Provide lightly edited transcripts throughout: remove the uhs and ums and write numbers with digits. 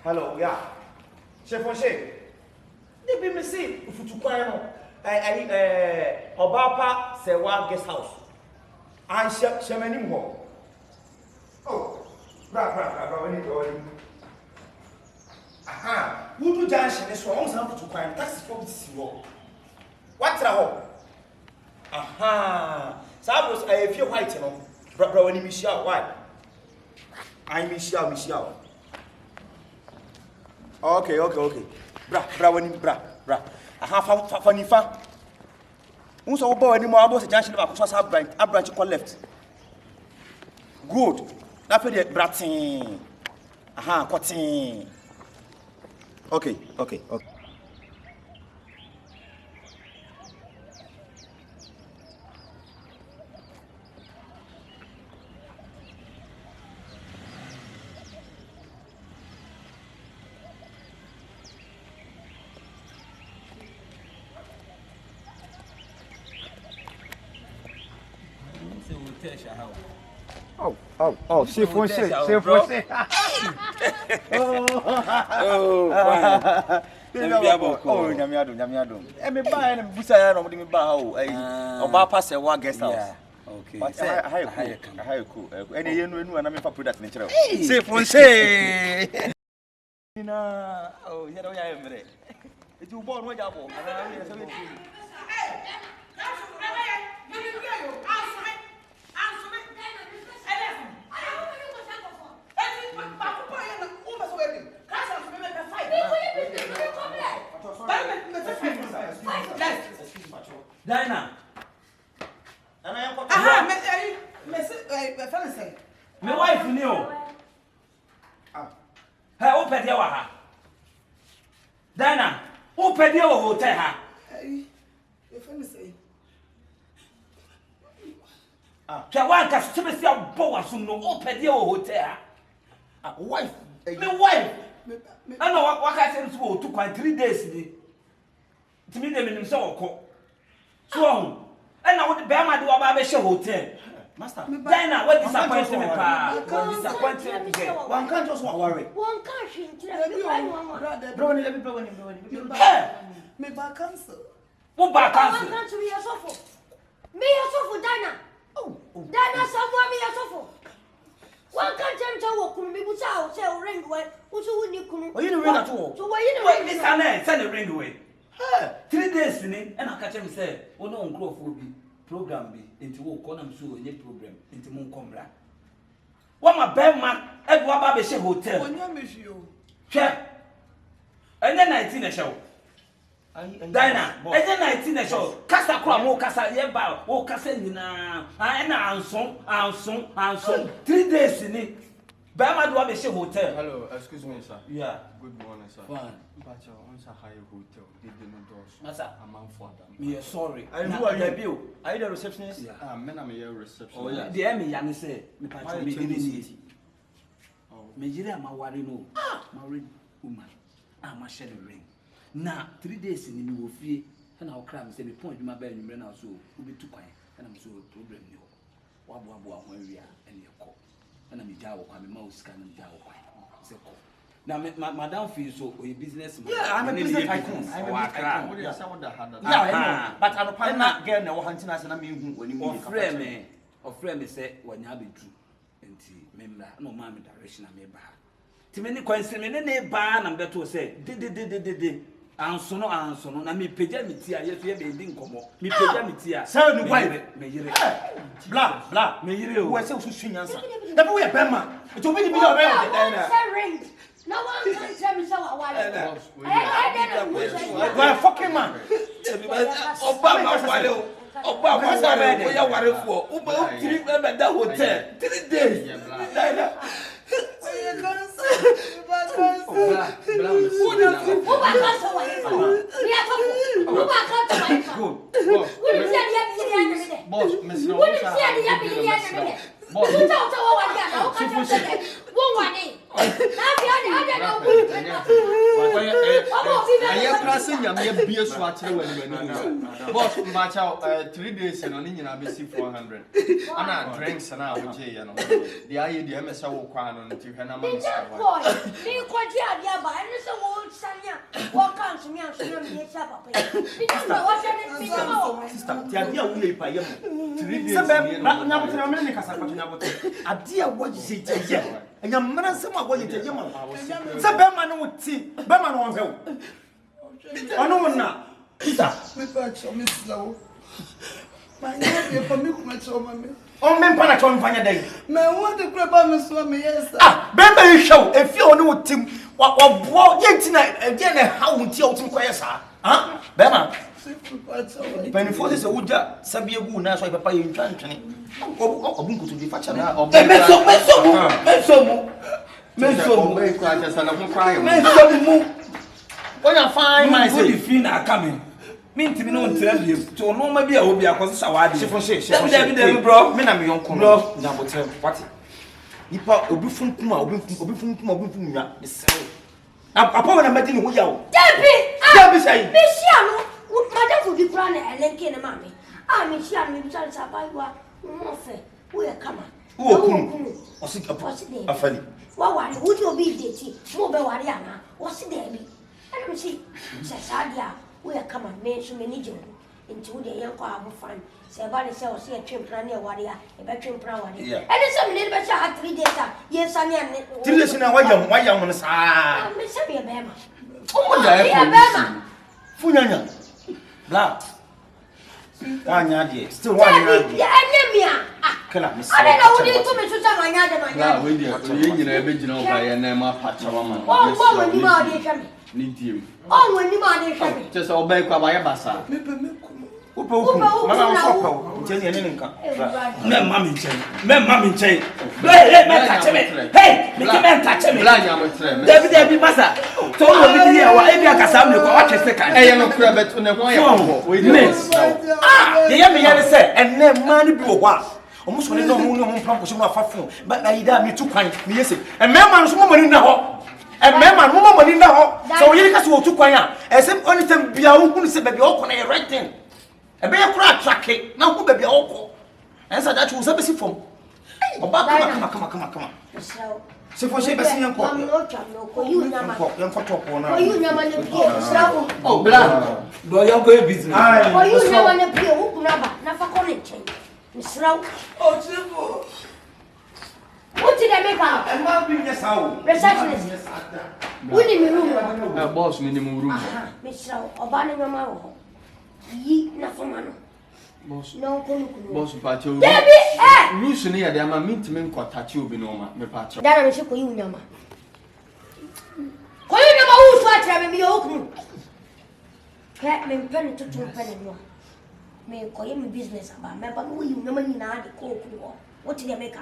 Hello, yeah. Shifo. They be me see Futukwano. Obapa Sewa guest house. I shall more. Oh, bra, when you go in. Aha, who do junction is for almost to crime. That's for this war. What's the hole? Aha, Sabos, I feel white, you know. Bra, when you miss out, why? I miss out. Okay. Bra, when you bra. I have funny fa. Who's our boy anymore about the junction of a branch called left. Good. That's where the bratin. Aha, cutting. Okay. Oh, Shifo. Oh, Nyamiado. Me buy and busa no me buy how oba pass one guest house. Okay. But I cool. Any you know na me for product ni kire. Shifo. Na oh, you know ya emre. E ju born wa jabo. Ana me so we Dina. My wife knew. Hey, open your ha. Dina, open your hotel ha. One customer see a boa soon no open your hotel. wife. My wife. I know what I said to 2.3 days. To me, they mean so. So, and I would bear my do about a show hotel. Master, Diana, what disappoints me, pa? What disappoints me? One can't just worry. One can't. Brownie, let me blow him. Me back cancel. What back cancel? I can't be a sofa. Me a sofa, Diana. Oh, Diana, someone me a sofa. One can't tell what could be without say ring away. What's who you couldn't? Well, you don't ring at all. So why you don't Miss Anne, send a ring away. 3 days in it, and I catch him say, oh no, Crawford program be into what column so any program into Moncombra. What my bad man, Edward Babeshe Hotel. When you miss you. Check. And then 19 a show. Dina, and then 19 a show. Casa Cramo, Casa Yeba, oh Cassandina, and so 3 days in it. Bama do Babeshe Hotel. Hello, excuse me, sir. Yeah. Good morning, sir. Fine. But you want a higher hotel. They didn't do so. Master, I'm for them. me sorry. Who are you, Bill? Are you the receptionist? Yeah. Men are a reception. Oh, yeah. The Emmy Yanni say, me patch me dignity. Oh, Major, my worry no. Married woman. I'm a shelly ring. Now, 3 days in the new fee, and I'll cram say, me point my bed in Brenna, so will be too quiet, and I'm so problem. What where we are, and your call. And I'm a Jawa, I'm a mouse, can I'm Jawa. Now, Madame feels so a business. Yeah, I'm a business tycoon. I'm a business tycoon. Yeah, I know. But I'm not getting a hunting as an amazing when you move. Friend me say, when you be true. And remember, no mammy direction I may buy. To many questions, many ban and better say, did. Answer no, I mean, pajamitia, yes, we have been come up. Me pajamitia. Sir, no, why? Blah, may you were so swing answer. Never wear Bema. It will be ring. No one can tell me so. Why fucking man? Obama, we are worried for. Uber 3 members that hotel. 3 days. am pressing your beer swatch when boss match out 3 days and only in a BC 400. And I drinks and I would say, you know, the idea of MSO Kwan on to Hannah. And your man, someone going to your mother. Some Berman would see Berman won't help. I know now. My name for me, my son. Oh, men, Panachon Fanya Day. Man, what the crap I'm a swami, yes. Remember you show if you know Tim what yet again how until Tim Quayasa. Huh? Berman. Penny for this, a woodja, Sabia Gu, now so Papa in Tantony. Oh, Bunko to be Fachana. When I find myself, if you are coming, mean to be known to you, so no, maybe I will be a conscious. Shifo, bro, men are young, bro, number 10. What? You put a buffoon Puma, upon a meeting with you. Debbie, say, Michiano, Madame would be planning and then kill a mammy. I mean, she and me, Charles, I buy one more fair. We are coming. Oh, or sick a funny. What would you be dating? Mobile Wariana, what's the baby? I don't see, says Adia, we are coming, mention many Joe into the young car will find. Somebody sells a trim plan near Wadia, a bedroom plan. And it's some little bit had 3 days. Yes, I am. Till listen, why young on the side. Miss me a bama. Oh, yeah, Funanya. Black. 1 year, still 1 year. Yeah, I don't know what you told me to tell my other. We did original by a name of Pachaman. Oh, when you are there, need you. oh, when you are there, Just obey Kabayabasa. Mammy chain. Let me touch me. Hey, make a man touch me. David Massa. Told me, I Cassam, watch a second. I am a crabbit on the way. Miss. The young man said, and then money blew one. Almost when you don't know proposition of a phone, but I damn me too kind. Yes, and mamma's woman in the hall. And mamma, woman in the hall. So you guys will too quiet. As if only them be our own said, baby, open a right thing. A bear crack track cake, now who baby all. And so that was a busy phone. Come on. So for shape, I see young cock. You never oh, black. Boy, you're going business. Oh, you never appear, who never call it change. Miss Row. Oh, Shifo. What did I make out? And not being yes, how? Receptionist. We need room. A boss minimum room. Miss Row, or banning your mouth. Ye, nothing. Boss, no, boss, but you Debbie, near the amount to make what touch you be normal, me patch. that I wish you could, Yama. Call you never who's watching me open. Cat me penny to 2 penny more. May call him business about me, but we no money now the coke. What did they make?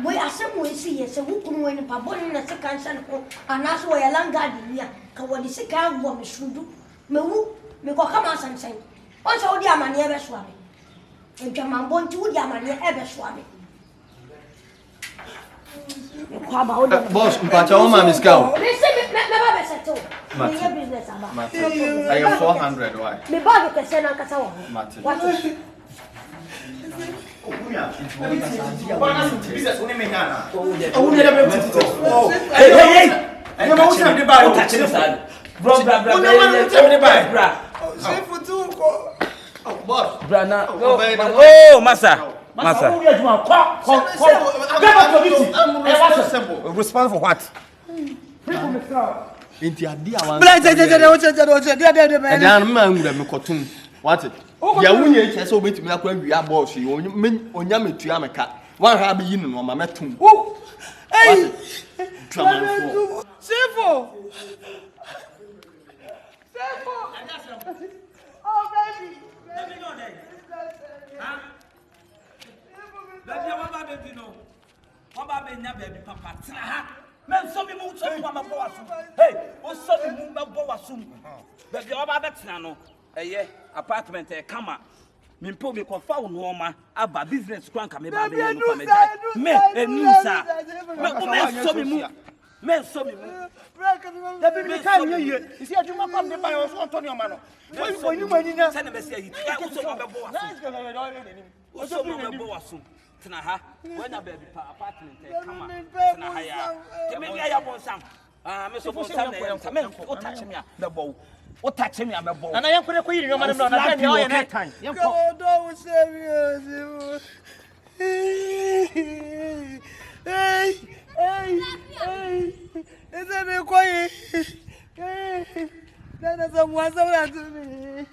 We are somewhere see so who can win a pabon in a second son and that's why a long garden here. Can what the second woman should do? Me who me go come out and say. Once all the money ever swam. And your man born to the money ever swam. Boss, but your man is gone. I am 400. Why? Me bag can send Uncle Sawa. What is it? Hey, and you're most of the Bible touching the side. Shifo too. Oh, boss. Brana. Oh, Massa. Respond for what? Into a dear one. And I'm man with a cotton. What it? Ya wunye che so beti me akwa wi boss yi onya metu ameka wan ha be yin no ma metum hey Shifo Oh baby know that. Huh? Baby, what about baby no? What about baby baby papa? Ha. Men so me mu so mama bo asum. Hey, o so me mu bo asum. Baby, what about betina no? Eye apartment e kama. Me mpo me kofa wo no ma aba business kwan ka me ba be no pa me. Me enu sa. Me so me mu. Men so me mu. Da bi mi kan ye. Isi adwuma kwam de ba yo so Antonio ma no. Wo ni mani na. Say na me say yi. Wo so ma bebo waso. Wo so ma bebo waso. Tena ha. When na baby apartment come on. Tena ha ya. Te me ya bon sam. Me so bon sam na me o touch me a bebo. O touch me a bebo. Na yan ko yiri nyoma no na be o ye na tan. Yan ko. Don't serious. Hey. Is that me quiet? Hey. That is a was to me.